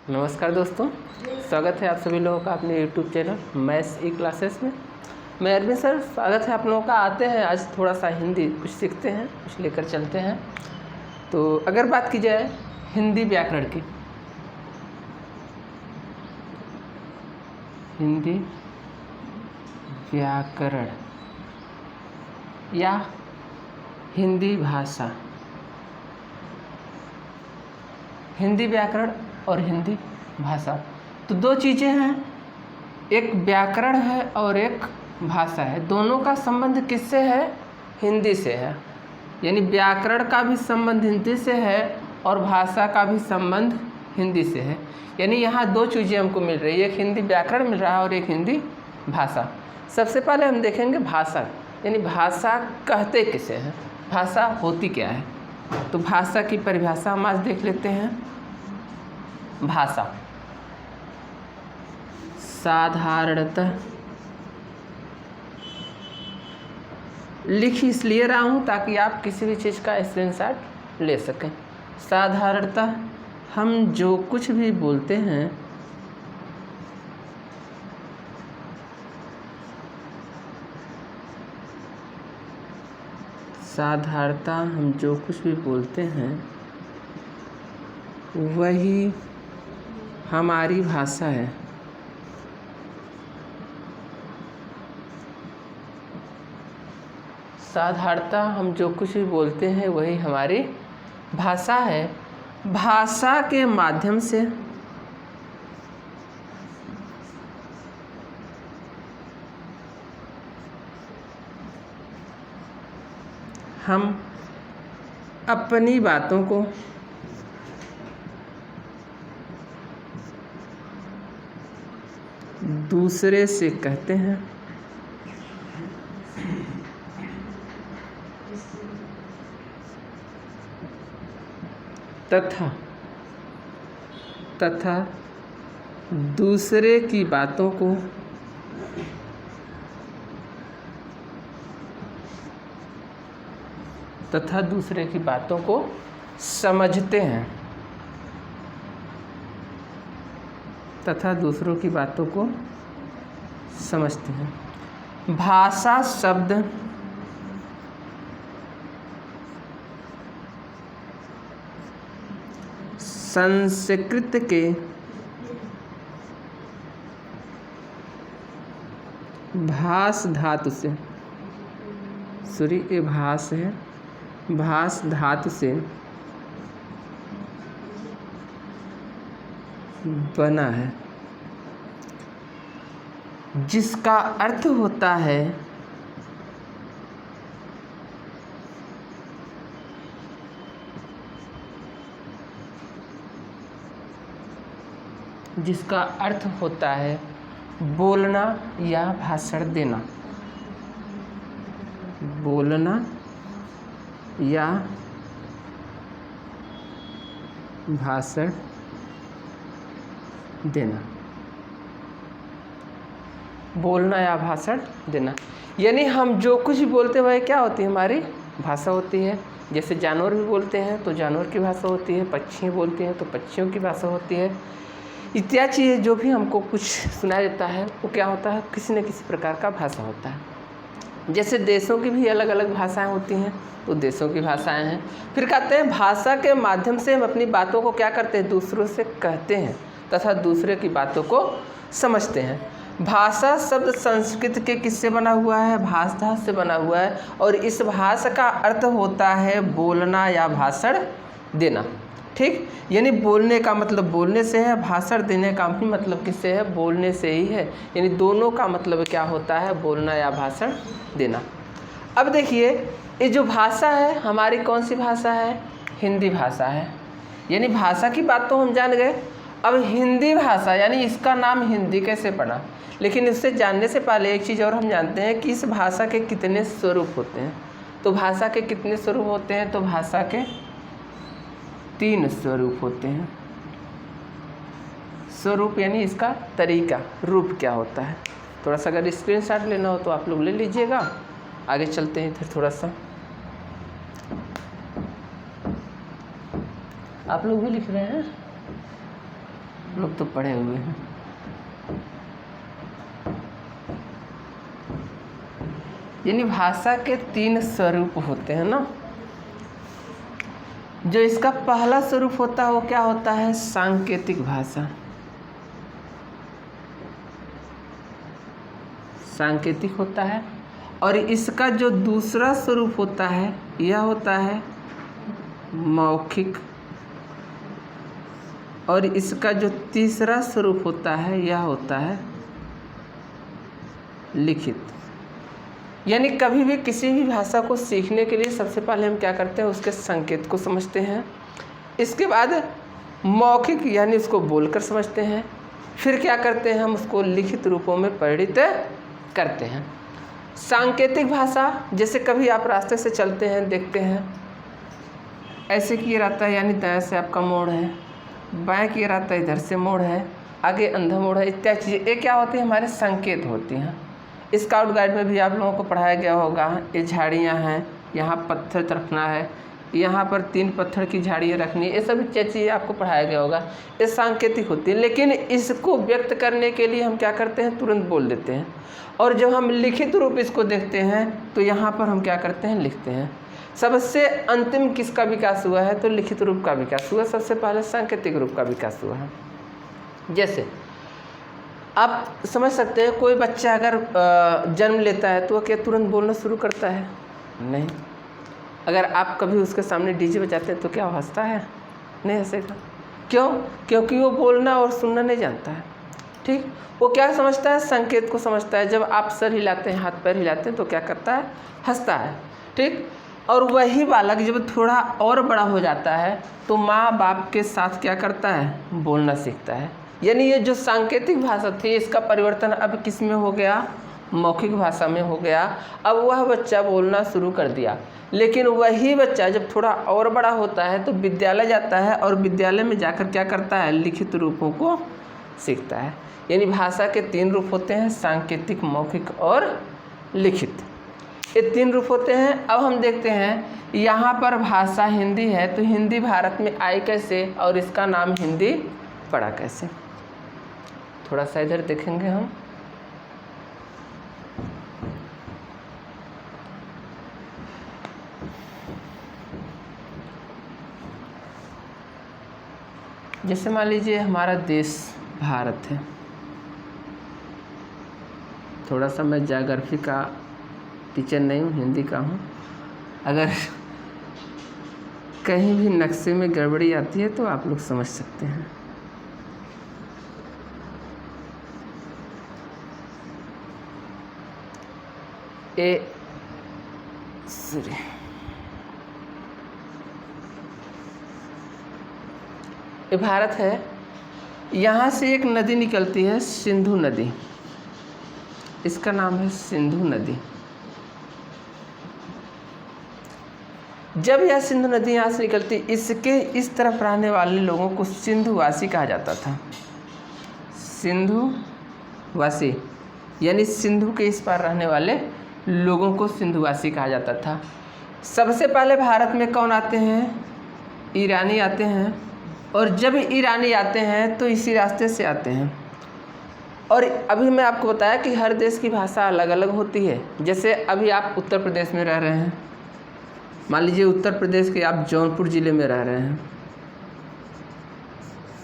नमस्कार दोस्तों, स्वागत है आप सभी लोगों का अपने YouTube चैनल मैथ्स ई क्लासेस में। मैं अरविंद सर, स्वागत है आप लोगों का। आते हैं आज थोड़ा सा हिंदी कुछ सीखते हैं, कुछ लेकर चलते हैं। तो अगर बात की जाए हिंदी व्याकरण की, हिंदी व्याकरण या हिंदी भाषा, हिंदी व्याकरण और हिंदी भाषा तो दो चीज़ें हैं, एक व्याकरण है और एक भाषा है। दोनों का संबंध किससे है? हिंदी से है। यानी व्याकरण का भी संबंध हिंदी से है और भाषा का भी संबंध हिंदी से है। यानी यहाँ दो चीज़ें हमको मिल रही है, एक हिंदी व्याकरण मिल रहा है और एक हिंदी भाषा। सबसे पहले हम देखेंगे भाषा, यानी भाषा कहते किसे हैं, भाषा होती क्या है। तो भाषा की परिभाषा हम आज देख लेते हैं। भाषा साधारणतः, लिख इसलिए रहा हूँ ताकि आप किसी भी चीज़ का स्क्रीनशॉट ले सकें। साधारणतः हम जो कुछ भी बोलते हैं साधारणतः हम जो कुछ भी बोलते हैं वही हमारी भाषा है। साधारणतः हम जो कुछ भी बोलते हैं वही हमारी भाषा है। भाषा के माध्यम से हम अपनी बातों को दूसरे से कहते हैं तथा दूसरे की बातों को समझते हैं, तथा दूसरों की बातों को समझते हैं। भाषा शब्द संस्कृत के भास धातु से, ये भास है, भास धातु से बना है, जिसका अर्थ होता है बोलना या भाषण देना, बोलना या भाषण देना, बोलना या भाषण देना। यानी हम जो कुछ भी बोलते हैं वह क्या होती है, हमारी भाषा होती है। जैसे जानवर भी बोलते हैं तो जानवर की भाषा होती है, पक्षी बोलते हैं तो पक्षियों की भाषा होती है। इत्यादि चीज़ें जो भी हमको कुछ सुनाया जाता है वो क्या होता है, किसी न किसी प्रकार का भाषा होता है। जैसे देशों की भी अलग अलग भाषाएं होती हैं तो देशों की भाषाएं हैं। फिर कहते हैं भाषा के माध्यम से हम अपनी बातों को क्या करते हैं, दूसरों से कहते हैं तथा दूसरे की बातों को समझते हैं। भाषा शब्द संस्कृत के किससे बना हुआ है, भाष धातु से बना हुआ है और इस भाषा का अर्थ होता है बोलना या भाषण देना। ठीक, यानी बोलने का मतलब बोलने से है, भाषण देने का भी मतलब किससे है, बोलने से ही है। यानी दोनों का मतलब क्या होता है, बोलना या भाषण देना। अब देखिए ये जो भाषा है हमारी कौन सी भाषा है, हिंदी भाषा है। यानी भाषा की बात तो हम जान गए। अब हिंदी भाषा यानी इसका नाम हिंदी कैसे पड़ा, लेकिन इससे जानने से पहले एक चीज़ और हम जानते हैं कि इस भाषा के कितने स्वरूप होते हैं। तो भाषा के कितने स्वरूप होते हैं, तो भाषा के 3 स्वरूप होते हैं। स्वरूप यानी इसका तरीका, रूप क्या होता है। थोड़ा सा अगर स्क्रीनशॉट लेना हो तो आप लोग ले लीजिएगा। आगे चलते हैं फिर थोड़ा सा, आप लोग भी लिख रहे हैं। लोग तो पढ़े हुए हैं। यानी भाषा के 3 स्वरूप होते हैं ना। जो इसका पहला स्वरूप होता है वो क्या होता है? सांकेतिक भाषा। सांकेतिक होता है। और इसका जो दूसरा स्वरूप होता है यह होता है मौखिक। और इसका जो तीसरा स्वरूप होता है यह होता है लिखित। यानी कभी भी किसी भी भाषा को सीखने के लिए सबसे पहले हम क्या करते हैं? उसके संकेत को समझते हैं। इसके बाद मौखिक यानी उसको बोलकर समझते हैं। फिर क्या करते हैं? हम उसको लिखित रूपों में परिणित करते हैं। सांकेतिक भाषा, जैसे कभी आप रास्ते से चलते हैं, देखते हैं ऐसे किए रहता है, यानी दाएं से आपका मोड़ है, बाएं किए रहता है इधर से मोड़ है, आगे अंधा मोड़ है, इत्यादि चीज़ें। ये क्या होती है? हमारे संकेत होती हैं। स्काउट गाइड में भी आप लोगों को पढ़ाया गया होगा, ये झाड़ियाँ हैं, यहाँ पत्थर रखना है, यहाँ पर 3 पत्थर की झाड़ियाँ रखनी है, ये सब चीज़ें आपको पढ़ाया गया होगा। ये सांकेतिक होती है। लेकिन इसको व्यक्त करने के लिए हम क्या करते हैं? तुरंत बोल देते हैं। और जब हम लिखित रूप इसको देखते हैं तो यहाँ पर हम क्या करते हैं? लिखते हैं। सबसे अंतिम किसका विकास हुआ है? तो लिखित रूप का विकास हुआ। सबसे पहले सांकेतिक रूप का विकास हुआ है। जैसे आप समझ सकते हैं, कोई बच्चा अगर जन्म लेता है तो वह क्या तुरंत बोलना शुरू करता है? नहीं। अगर आप कभी उसके सामने डीजे बजाते हैं तो क्या हंसता है? नहीं हंसेगा। क्यों? क्योंकि वो बोलना और सुनना नहीं जानता है। ठीक, वो क्या समझता है? संकेत को समझता है। जब आप सर हिलाते हैं, हाथ पैर हिलाते हैं तो क्या करता है? हंसता है। ठीक, और वही बालक जब थोड़ा और बड़ा हो जाता है तो माँ बाप के साथ क्या करता है? बोलना सीखता है। यानी ये जो सांकेतिक भाषा थी इसका परिवर्तन अब किस में हो गया? मौखिक भाषा में हो गया। अब वह बच्चा बोलना शुरू कर दिया। लेकिन वही बच्चा जब थोड़ा और बड़ा होता है तो विद्यालय जाता है और विद्यालय में जाकर क्या करता है? लिखित रूपों को सीखता है। यानी भाषा के 3 रूप होते हैं, सांकेतिक, मौखिक और लिखित। ये 3 रूप होते हैं। अब हम देखते हैं यहाँ पर भाषा हिंदी है तो हिंदी भारत में आई कैसे और इसका नाम हिंदी पड़ा कैसे? थोड़ा सा इधर देखेंगे हम। जैसे मान लीजिए हमारा देश भारत है। थोड़ा सा मैं ज्योग्राफी का टीचर नहीं हूँ, हिंदी का हूँ। अगर कहीं भी नक्शे में गड़बड़ी आती है तो आप लोग समझ सकते हैं। ये भारत है। यहाँ से एक नदी निकलती है, सिंधु नदी। इसका नाम है सिंधु नदी। जब यह सिंधु नदी यहाँ से निकलती, इसके इस तरफ रहने वाले लोगों को सिंधुवासी कहा जाता था। सिंधुवासी यानी सिंधु के इस पार रहने वाले लोगों को सिंधुवासी कहा जाता था। सबसे पहले भारत में कौन आते हैं? ईरानी आते हैं। और जब ईरानी आते हैं तो इसी रास्ते से आते हैं। और अभी मैं आपको बताया कि हर देश की भाषा अलग अलग होती है। जैसे अभी आप उत्तर प्रदेश में रह रहे हैं, मान लीजिए उत्तर प्रदेश के आप जौनपुर ज़िले में रह रहे हैं,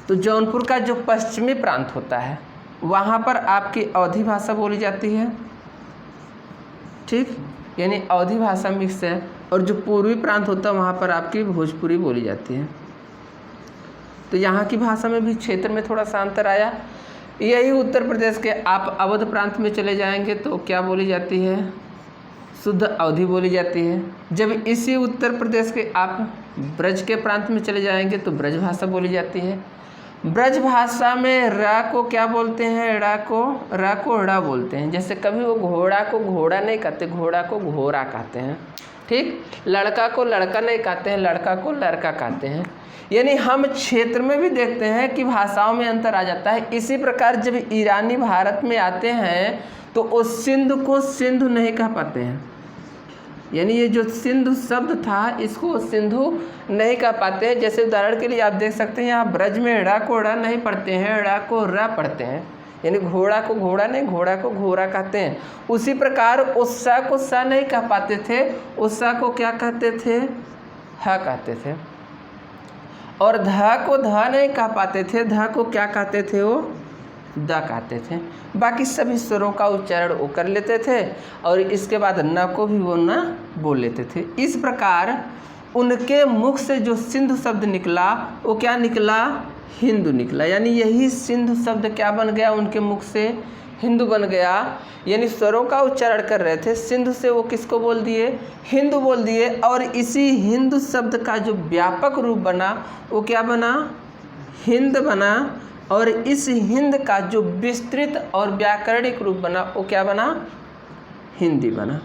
तो जौनपुर का जो पश्चिमी प्रांत होता है वहाँ पर आपकी अवधी भाषा बोली जाती है। ठीक, यानी अवधी भाषा मिक्स है। और जो पूर्वी प्रांत होता है वहाँ पर आपकी भोजपुरी बोली जाती है। तो यहाँ की भाषा में भी क्षेत्र में थोड़ा सा अंतर आया। यही उत्तर प्रदेश के आप अवध प्रांत में चले जाएंगे तो क्या बोली जाती है? शुद्ध अवधी बोली जाती है। जब इसी उत्तर प्रदेश के आप ब्रज के प्रांत में चले जाएंगे तो ब्रज भाषा बोली जाती है। ब्रज भाषा में रा को क्या बोलते हैं? रा को ड़ा बोलते हैं। जैसे कभी वो घोड़ा को घोड़ा नहीं कहते, घोड़ा को घोड़ा कहते हैं। ठीक, लड़का को लड़का नहीं कहते हैं, लड़का को लड़का कहते हैं। यानी हम क्षेत्र में भी देखते हैं कि भाषाओं में अंतर आ जाता है। इसी प्रकार जब ईरानी भारत में आते हैं तो वो सिंधु को सिंधु नहीं कह पाते हैं, यानी ये जो सिंधु शब्द था इसको सिंधु नहीं कह पाते हैं। जैसे उदाहरण के लिए आप देख सकते हैं यहाँ ब्रज में ड़ा को ड़ा नहीं पढ़ते हैं, ड़ा को रा पढ़ते हैं, यानी घोड़ा को घोड़ा नहीं, घोड़ा को घोड़ा कहते हैं। उसी प्रकार उत्साह को सा नहीं कह पाते थे, उत्साह को क्या कहते थे, ह कहते थे। और ध को ध नहीं कह पाते थे, ध को क्या कहते थे, वो द कहते थे। बाकी सभी स्वरों का उच्चारण वो कर लेते थे और इसके बाद न को भी वो न बोल लेते थे। इस प्रकार उनके मुख से जो सिंधु शब्द निकला वो क्या निकला, हिंदू निकला। यानी यही सिंधु शब्द क्या बन गया, उनके मुख से हिंदू बन गया। यानी स्वरों का उच्चारण कर रहे थे, सिंधु से वो किसको बोल दिए, हिंदू बोल दिए। और इसी हिंदू शब्द का जो व्यापक रूप बना वो क्या बना, हिंद बना। और इस हिंद का जो विस्तृत और व्याकरणिक रूप बना वो क्या बना, हिंदी बना।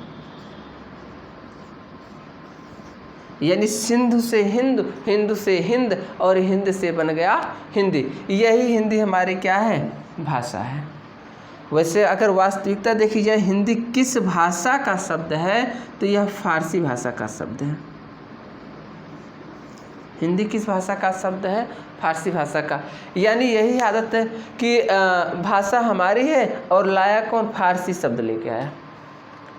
यानी सिंधु से हिंदू, हिंदू से हिंद और हिंद से बन गया हिंदी। यही हिंदी हमारी क्या है, भाषा है। वैसे अगर वास्तविकता देखी जाए हिंदी किस भाषा का शब्द है तो यह फारसी भाषा का शब्द है। हिंदी किस भाषा का शब्द है, फारसी भाषा का। यानी यही आदत है कि भाषा हमारी है और लाया कौन, फारसी शब्द लेके आया।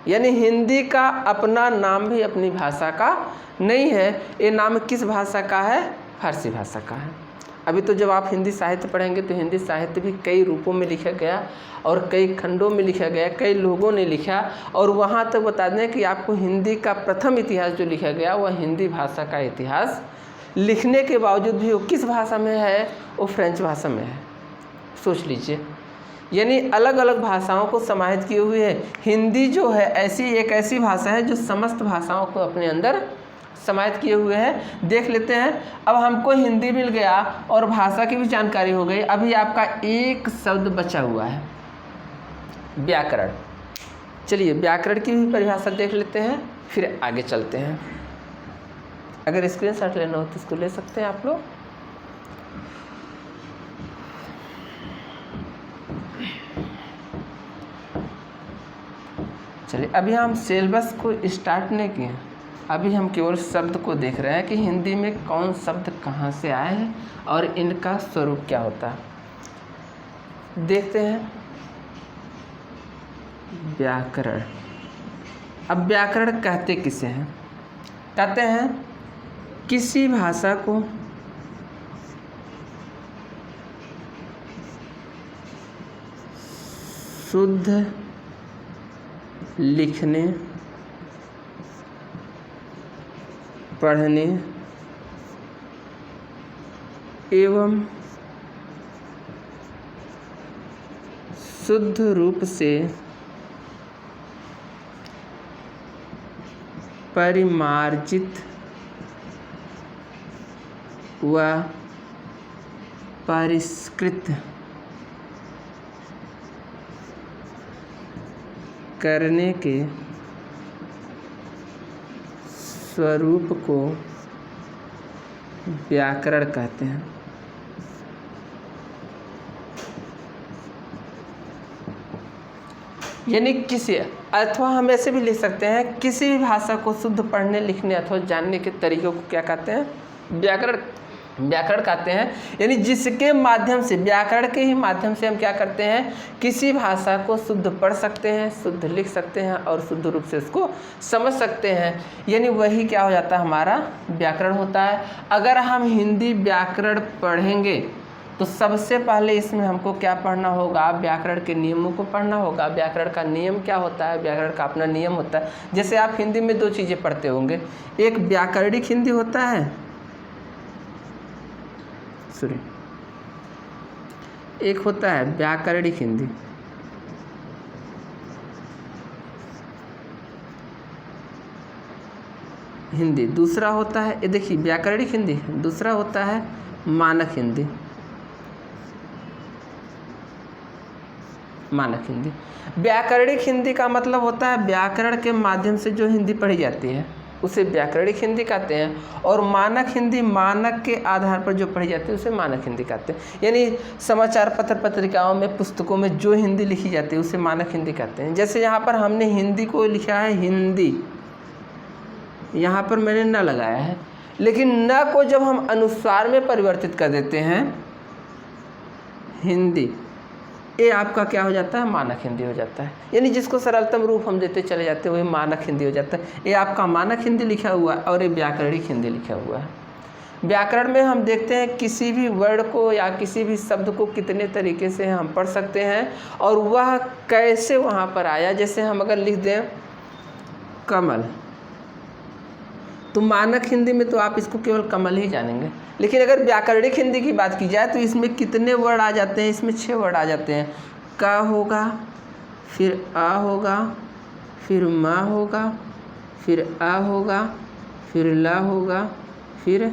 यानी हिंदी का अपना नाम भी अपनी भाषा का नहीं है, ये नाम किस भाषा का है, फारसी भाषा का है। अभी तो जब आप हिंदी साहित्य पढ़ेंगे तो हिंदी साहित्य भी कई रूपों में लिखा गया और कई खंडों में लिखा गया, कई लोगों ने लिखा। और वहाँ तक बता दें कि आपको हिंदी का प्रथम इतिहास जो लिखा गया वह हिंदी भाषा का इतिहास लिखने के बावजूद भी वो किस भाषा में है, वो फ्रेंच भाषा में है। सोच लीजिए, यानी अलग अलग भाषाओं को समाहित किए हुए है। हिंदी जो है एक ऐसी भाषा है जो समस्त भाषाओं को अपने अंदर समाहित किए हुए हैं। देख लेते हैं, अब हमको हिंदी मिल गया और भाषा की भी जानकारी हो गई। अभी आपका एक शब्द बचा हुआ है, व्याकरण। चलिए व्याकरण की भी परिभाषा देख लेते हैं, फिर आगे चलते हैं। अगर स्क्रीनशॉट लेना हो तो इसको ले सकते हैं आप लोग। चलिए अभी हम सिलेबस को स्टार्ट नहीं किए, अभी हम केवल शब्द को देख रहे हैं कि हिंदी में कौन शब्द कहाँ से आए हैं और इनका स्वरूप क्या होता है। देखते हैं व्याकरण। अब व्याकरण कहते किसे हैं, कहते हैं किसी भाषा को शुद्ध लिखने, पढ़ने एवं शुद्ध रूप से परिमार्जित व परिष्कृत करने के स्वरूप को व्याकरण कहते हैं। यानी किसी, अथवा हम ऐसे भी लिख सकते हैं, किसी भी भाषा को शुद्ध पढ़ने, लिखने अथवा जानने के तरीकों को क्या कहते हैं, व्याकरण कहते हैं। यानी जिसके माध्यम से, व्याकरण के ही माध्यम से हम क्या करते हैं, किसी भाषा को शुद्ध पढ़ सकते हैं, शुद्ध लिख सकते हैं और शुद्ध रूप से उसको समझ सकते हैं। यानी वही क्या हो जाता है, हमारा व्याकरण होता है। अगर हम हिंदी व्याकरण पढ़ेंगे तो सबसे पहले इसमें हमको क्या पढ़ना होगा, व्याकरण के नियमों को पढ़ना होगा। व्याकरण का नियम क्या होता है, व्याकरण का अपना नियम होता है। जैसे आप हिंदी में दो चीज़ें पढ़ते होंगे, एक व्याकरणिक हिंदी होता है, एक होता है व्याकरणिक हिंदी। दूसरा होता है, ये देखिए व्याकरणिक हिंदी, दूसरा होता है मानक हिंदी। व्याकरणिक हिंदी का मतलब होता है व्याकरण के माध्यम से जो हिंदी पढ़ी जाती है उसे व्याकरणिक हिंदी कहते हैं। और मानक हिंदी, मानक के आधार पर जो पढ़ी जाती है उसे मानक हिंदी कहते हैं। यानी समाचार पत्र पत्रिकाओं में, पुस्तकों में जो हिंदी लिखी जाती है उसे मानक हिंदी कहते हैं। जैसे यहाँ पर हमने हिंदी को लिखा है हिंदी, यहाँ पर मैंने न लगाया है, लेकिन न को जब हम अनुस्वार में परिवर्तित कर देते हैं हिंदी, ये आपका क्या हो जाता है, मानक हिंदी हो जाता है। यानी जिसको सरलतम रूप हम देते चले जाते हैं वही मानक हिंदी हो जाता है। ये आपका मानक हिंदी लिखा हुआ है और ये व्याकरणिक हिंदी लिखा हुआ है। व्याकरण में हम देखते हैं किसी भी वर्ड को या किसी भी शब्द को कितने तरीके से हम पढ़ सकते हैं और वह कैसे वहाँ पर आया। जैसे हम अगर लिख दें कमल, तो मानक हिंदी में तो आप इसको केवल कमल ही जानेंगे, लेकिन अगर व्याकरणिक हिंदी की बात की जाए तो इसमें कितने वर्ड आ जाते हैं, इसमें 6 वर्ड आ जाते हैं। का होगा, फिर आ होगा, फिर माँ होगा, फिर आ होगा, फिर ला होगा, फिर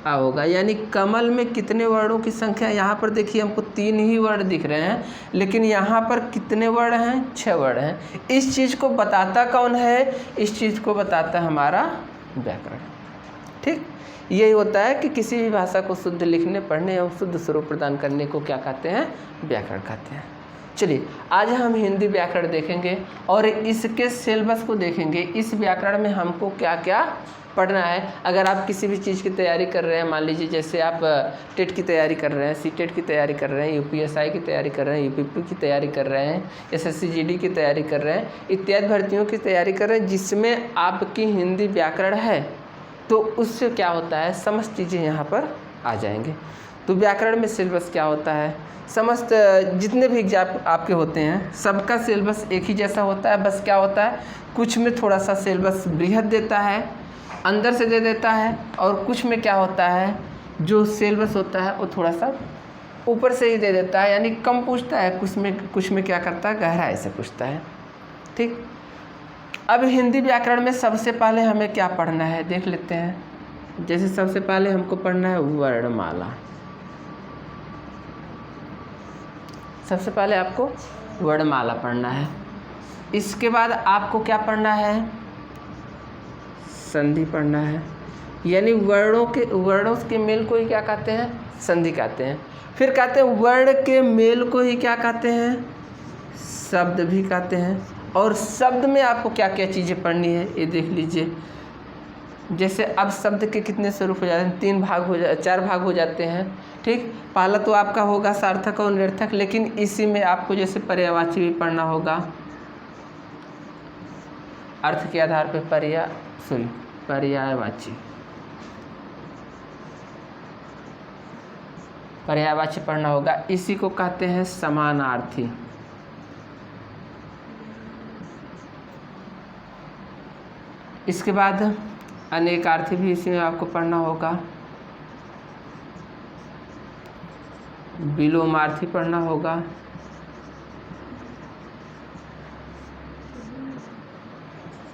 आ होगा। यानी कमल में कितने वर्डों की संख्या, यहाँ पर देखिए हमको 3 ही वर्ड दिख रहे हैं, लेकिन यहाँ पर कितने वर्ड हैं, 6 वर्ड हैं। इस चीज़ को बताता कौन है, इस चीज़ को बताता है हमारा व्याकरण। ठीक, यही होता है कि किसी भी भाषा को शुद्ध लिखने, पढ़ने एवं शुद्ध स्वरूप प्रदान करने को क्या कहते हैं, व्याकरण कहते हैं। चलिए आज हम हिंदी व्याकरण देखेंगे और इसके सिलेबस को देखेंगे। इस व्याकरण में हमको क्या क्या पढ़ना है। अगर आप किसी भी चीज़ की तैयारी कर रहे हैं, मान लीजिए जैसे आप टेट की तैयारी कर रहे हैं, सीटेट की तैयारी कर रहे हैं, यूपीएसआई की तैयारी कर रहे हैं, यूपीपी की तैयारी कर रहे हैं, एसएससी जीडी की तैयारी कर रहे हैं, इत्यादि भर्तियों की तैयारी कर रहे हैं जिसमें आपकी हिंदी व्याकरण है, तो उससे क्या होता है, समस्त चीज़ें यहाँ पर आ जाएंगे। तो व्याकरण में सिलेबस क्या होता है, समस्त जितने भी एग्जाम आपके होते हैं सबका सिलेबस एक ही जैसा होता है। बस क्या होता है, कुछ में थोड़ा सा सिलेबस बृहद देता है, अंदर से दे देता है, और कुछ में क्या होता है, जो सिलेबस होता है वो थोड़ा सा ऊपर से ही दे देता है, यानी कम पूछता है। कुछ में क्या करता है, गहराई से पूछता है। ठीक, अब हिंदी व्याकरण में सबसे पहले हमें क्या पढ़ना है देख लेते हैं। जैसे सबसे पहले हमको पढ़ना है वर्णमाला। सबसे पहले आपको वर्णमाला पढ़ना है। इसके बाद आपको क्या पढ़ना है, संधि पढ़ना है। यानी वर्णों के मेल को ही क्या कहते हैं, संधि कहते हैं। फिर कहते हैं वर्ण के मेल को ही क्या कहते हैं, शब्द भी कहते हैं। और शब्द में आपको क्या क्या चीज़ें पढ़नी है ये देख लीजिए। जैसे अब शब्द के कितने स्वरूप हो जाते हैं, 4 भाग हो जाते हैं। ठीक, पहला तो आपका होगा सार्थक और निरर्थक, लेकिन इसी में आपको जैसे पर्यायवाची भी पढ़ना होगा। अर्थ के आधार पर पर्यायवाची पढ़ना होगा। इसी को कहते हैं समानार्थी। इसके बाद अनेकार्थी भी इसी में आपको पढ़ना होगा। विलोमार्थी पढ़ना होगा।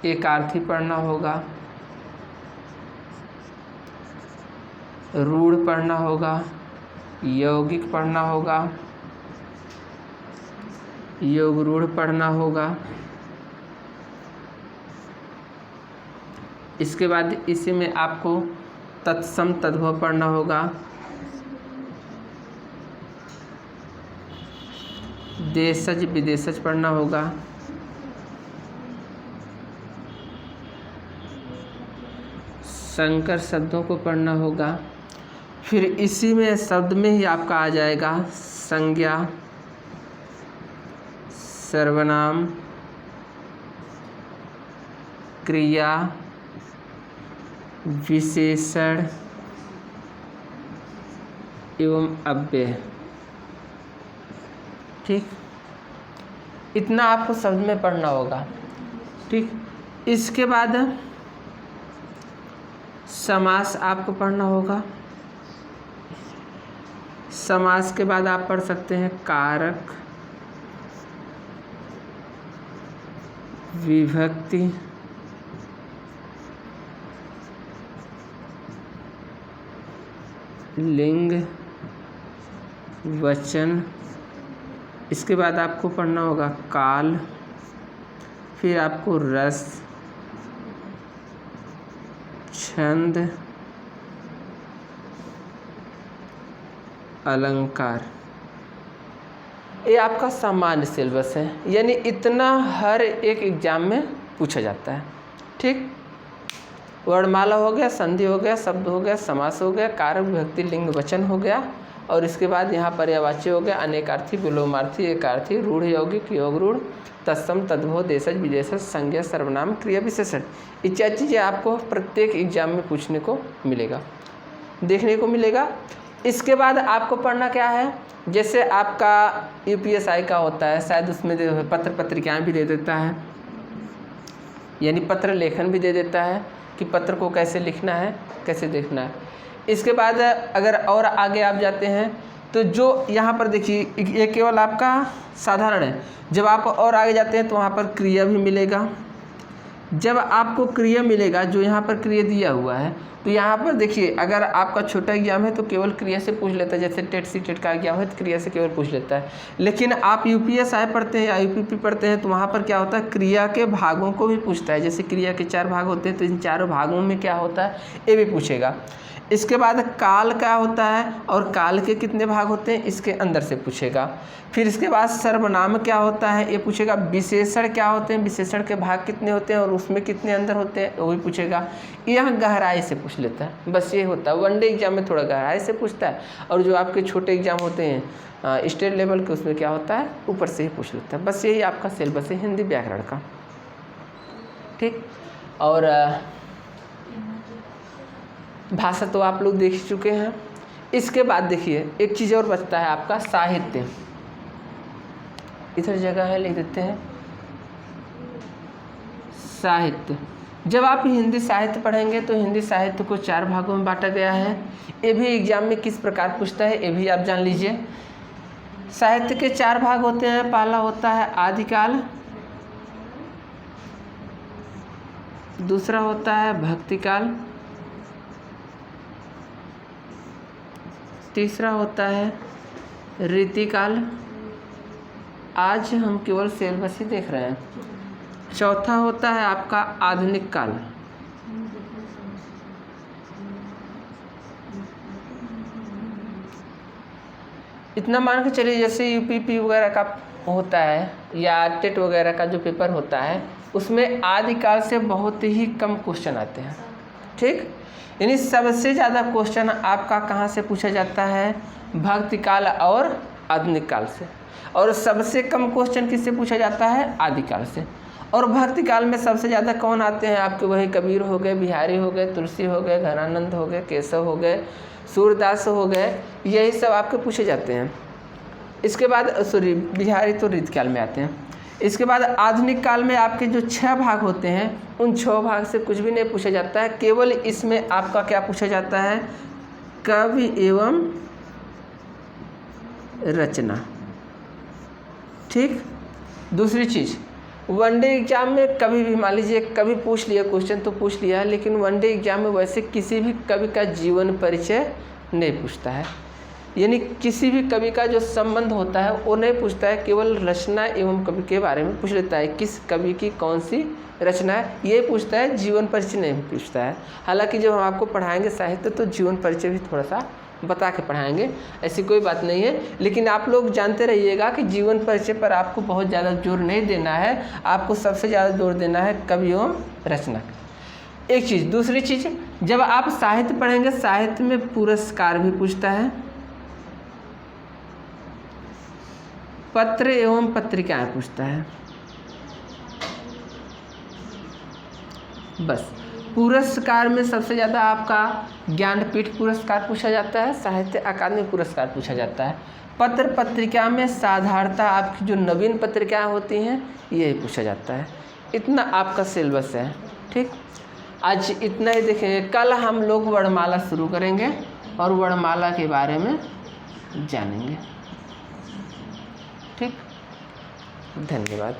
एकार्थी पढ़ना होगा। रूढ़ पढ़ना होगा। यौगिक पढ़ना होगा। योग रूढ़ पढ़ना होगा। इसके बाद इसी में आपको तत्सम तद्भव पढ़ना होगा। देशज विदेशज पढ़ना होगा। संकर शब्दों को पढ़ना होगा। फिर इसी में शब्द में ही आपका आ जाएगा संज्ञा, सर्वनाम, क्रिया, विशेषण एवं अव्यय। ठीक, इतना आपको शब्द में पढ़ना होगा। ठीक, इसके बाद समास आपको पढ़ना होगा। समास के बाद आप पढ़ सकते हैं कारक, विभक्ति, लिंग, वचन। इसके बाद आपको पढ़ना होगा काल। फिर आपको रस, छंद, अलंकार। ये आपका सामान्य सिलेबस है, यानी इतना हर एक एग्जाम में पूछा जाता है। ठीक, वर्णमाला हो गया, संधि हो गया, शब्द हो गया, समास हो गया, कारक विभक्ति लिंग वचन हो गया, और इसके बाद यहाँ पर्यायवाची हो गया, अनेकार्थी, विलोमार्थी, एकार्थी, रूढ़ यौगिक, योग रूढ़, तत्सम, तद्भव, देशज, विदेशज, संज्ञा, सर्वनाम, क्रिया विशेषण। इत्यादि चीज़ें आपको प्रत्येक एग्जाम में पूछने को मिलेगा, देखने को मिलेगा। इसके बाद आपको पढ़ना क्या है, जैसे आपका यूपीएसआई का होता है, शायद उसमें पत्र पत्रिकाएँ भी दे देता है, यानी पत्र लेखन भी दे देता है कि पत्र को कैसे लिखना है, कैसे देखना है। इसके बाद अगर और आगे आप जाते हैं तो जो यहाँ पर देखिए, ये केवल आपका साधारण है। जब आप और आगे जाते हैं तो वहाँ पर क्रिया भी मिलेगा। जब आपको क्रिया मिलेगा, जो यहाँ पर क्रिया दिया हुआ है, तो यहाँ पर देखिए, अगर आपका छोटा एग्जाम है तो केवल क्रिया से पूछ लेता है, जैसे टेट सीटेट का एग्जाम है तो क्रिया से केवल पूछ लेता है। लेकिन आप यूपीएसआई पढ़ते हैं या यूपीपी पढ़ते हैं तो वहाँ पर क्या होता है, क्रिया के भागों को भी पूछता है। जैसे क्रिया के 4 भाग होते हैं तो इन चारों भागों में क्या होता है, ये भी पूछेगा। इसके बाद काल क्या होता है और काल के कितने भाग होते हैं, इसके अंदर से पूछेगा। फिर इसके बाद सर्वनाम क्या होता है, ये पूछेगा। विशेषण क्या होते हैं, विशेषण के भाग कितने होते हैं और उसमें कितने अंदर होते हैं, वो भी पूछेगा। यह गहराई से पूछ लेता है, बस ये होता है। वनडे एग्जाम में थोड़ा गहराई से पूछता है, और जो आपके छोटे एग्जाम होते हैं स्टेट लेवल के, उसमें क्या होता है, ऊपर से ही पूछ लेता है। बस यही आपका सिलेबस है हिंदी व्याकरण का, ठीक। और भाषा तो आप लोग देख चुके हैं। इसके बाद देखिए, एक चीज़ और बचता है आपका साहित्य। इधर जगह है, लिख देते हैं साहित्य। जब आप हिंदी साहित्य पढ़ेंगे तो हिंदी साहित्य को 4 भागों में बांटा गया है। ये भी एग्जाम में किस प्रकार पूछता है, ये भी आप जान लीजिए। साहित्य के 4 भाग होते हैं। पहला होता है आदिकाल, दूसरा होता है भक्तिकाल, तीसरा होता है रीतिकाल। आज हम केवल सिलेबस ही देख रहे हैं। चौथा होता है आपका आधुनिक काल। इतना मान के चलिए, जैसे यूपीपी वगैरह का होता है या टेट वगैरह का जो पेपर होता है, उसमें आदिकाल से बहुत ही कम क्वेश्चन आते हैं, ठीक। यानी सबसे ज़्यादा क्वेश्चन आपका कहाँ से पूछा जाता है, भक्तिकाल और आधुनिक काल से। और सबसे कम क्वेश्चन किससे पूछा जाता है, आदिकाल से। और भक्तिकाल में सबसे ज़्यादा कौन आते हैं आपके, वही कबीर हो गए, बिहारी हो गए, तुलसी हो गए, घनानंद हो गए, केशव हो गए, सूरदास हो गए, यही सब आपके पूछे जाते हैं। इसके बाद सॉरी, बिहारी तो रीतिकाल में आते हैं। इसके बाद आधुनिक काल में आपके जो 6 भाग होते हैं, उन 6 भाग से कुछ भी नहीं पूछा जाता है। केवल इसमें आपका क्या पूछा जाता है, कवि एवं रचना, ठीक। दूसरी चीज़, वनडे एग्जाम में कभी भी मान लीजिए कभी पूछ लिया क्वेश्चन तो पूछ लिया, लेकिन वनडे एग्जाम में वैसे किसी भी कवि का जीवन परिचय नहीं पूछता है। यानी किसी भी कवि का जो संबंध होता है वो नहीं पूछता है, केवल रचना एवं कवि के बारे में पूछ लेता है, किस कवि की कौन सी रचना है ये पूछता है, जीवन परिचय नहीं पूछता है। हालांकि जब हम आपको पढ़ाएंगे साहित्य तो जीवन परिचय भी थोड़ा सा बता के पढ़ाएंगे, ऐसी कोई बात नहीं है। लेकिन आप लोग जानते रहिएगा कि जीवन परिचय पर आपको बहुत ज़्यादा जोर नहीं देना है, आपको सबसे ज़्यादा जोर देना है कवि एवं रचना। एक चीज़। दूसरी चीज़, जब आप साहित्य पढ़ेंगे, साहित्य में पुरस्कार भी पूछता है, पत्र एवं पत्रिकाएं पूछता है। बस पुरस्कार में सबसे ज़्यादा आपका ज्ञानपीठ पुरस्कार पूछा जाता है, साहित्य अकादमी पुरस्कार पूछा जाता है। पत्र पत्रिका में साधारणतः आपकी जो नवीन पत्रिकाएं होती हैं यही पूछा जाता है। इतना आपका सिलेबस है, ठीक। आज इतना ही देखेंगे। कल हम लोग वर्णमाला शुरू करेंगे और वर्णमाला के बारे में जानेंगे, ठीक। धन्यवाद।